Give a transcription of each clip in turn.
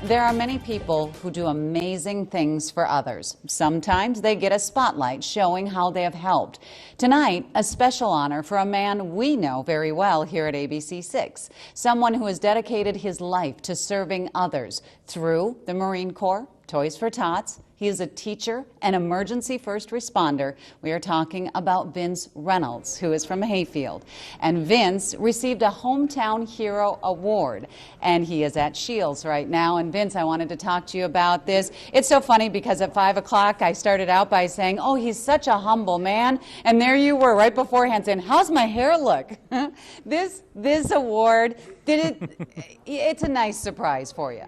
There are many people who do amazing things for others. Sometimes they get a spotlight showing how they have helped. Tonight, a special honor for a man we know very well here at ABC6. Someone who has dedicated his life to serving others through the Marine Corps, Toys for Tots. He is a teacher and emergency first responder. We are talking about Vince Reynolds, who is from Hayfield. And Vince received a Hometown Hero Award. And he is at Shields right now. And Vince, I wanted to talk to you about this. It's so funny because at 5 o'clock I started out by saying, oh, he's such a humble man. And there you were right beforehand saying, how's my hair look? This award, it's a nice surprise for you.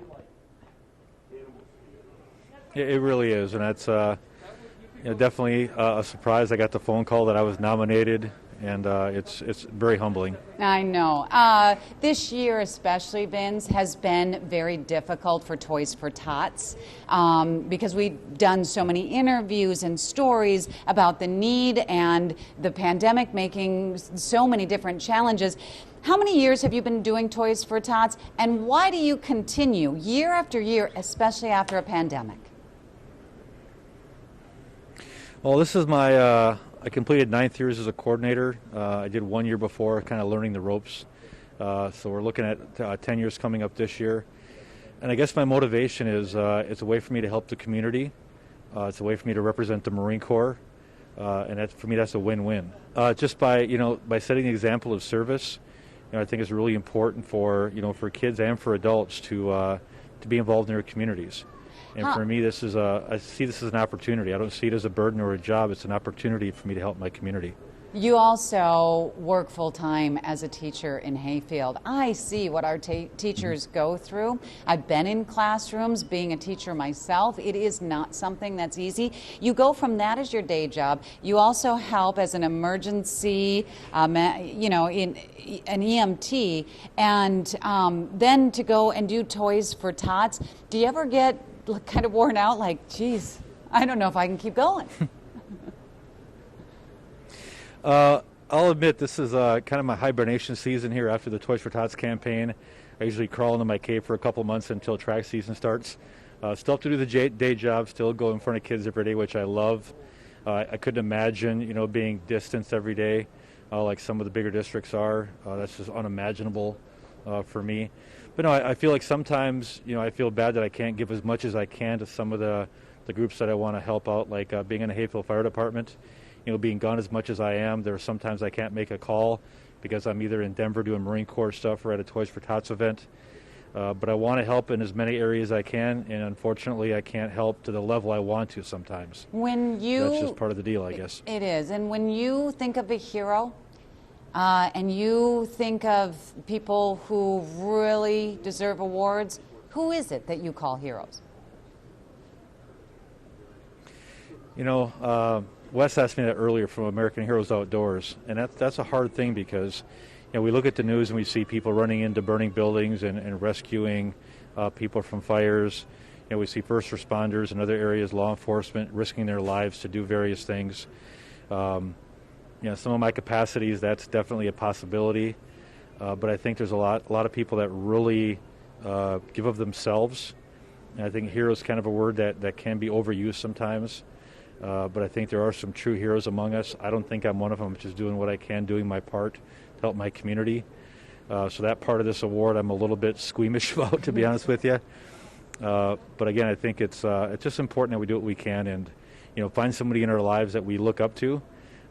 It really is, and that's definitely a surprise. I got the phone call that I was nominated, and it's very humbling. I know. This year especially, Vince, has been very difficult for Toys for Tots because we've done so many interviews and stories about the need and the pandemic making so many different challenges. How many years have you been doing Toys for Tots, and why do you continue year after year, especially after a pandemic? Well, this is my, I completed 9 years as a coordinator. I did 1 year before, kind of learning the ropes. So we're looking at 10 years coming up this year. And I guess my motivation is it's a way for me to help the community. It's a way for me to represent the Marine Corps. And that, for me, that's a win-win. Just by setting the example of service, I think it's really important for, for kids and for adults to be involved in their communities. And for me, I see this as an opportunity. I don't see it as a burden or a job. It's an opportunity for me to help my community. You also work full-time as a teacher in Hayfield. I see what our teachers go through. I've been in classrooms being a teacher myself. It is not something that's easy. You go from that as your day job. You also help as an emergency, in an EMT, and then to go and do Toys for Tots. Do you ever get kind of worn out, like, geez, I don't know if I can keep going? I'll admit this is kind of my hibernation season here after the Toys for Tots campaign. I usually crawl into my cave for a couple months until track season starts. Still have to do the day job, still go in front of kids every day, which I love. I couldn't imagine, being distanced every day like some of the bigger districts are. That's just unimaginable for me. But no, I feel like sometimes, I feel bad that I can't give as much as I can to some of the groups that I want to help out, like being in the Hayfield Fire Department. Being gone as much as I am, there are sometimes I can't make a call because I'm either in Denver doing Marine Corps stuff or at a Toys for Tots event. But I want to help in as many areas as I can, and unfortunately I can't help to the level I want to sometimes. That's just part of the deal, I guess. It is. And when you think of a hero, and you think of people who really deserve awards, who is it that you call heroes? Wes asked me that earlier from American Heroes Outdoors, and that's a hard thing because, we look at the news and we see people running into burning buildings and rescuing people from fires. We see first responders in other areas, law enforcement, risking their lives to do various things. Some of my capacities, that's definitely a possibility, but I think there's a lot of people that really give of themselves. And I think hero is kind of a word that can be overused sometimes. But I think there are some true heroes among us. I don't think I'm one of them. I'm just doing what I can, doing my part to help my community. So that part of this award I'm a little bit squeamish about, to be honest with you. But again, I think it's just important that we do what we can and, find somebody in our lives that we look up to.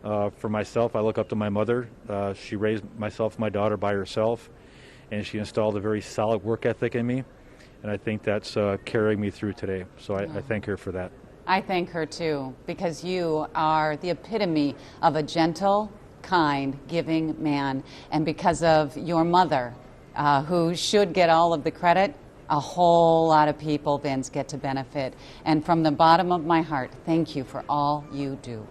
For myself, I look up to my mother. She raised myself and my daughter by herself, and she installed a very solid work ethic in me. And I think that's carrying me through today. So I thank her for that. I thank her too, because you are the epitome of a gentle, kind, giving man. And because of your mother, who should get all of the credit, a whole lot of people, Vince, get to benefit. And from the bottom of my heart, thank you for all you do.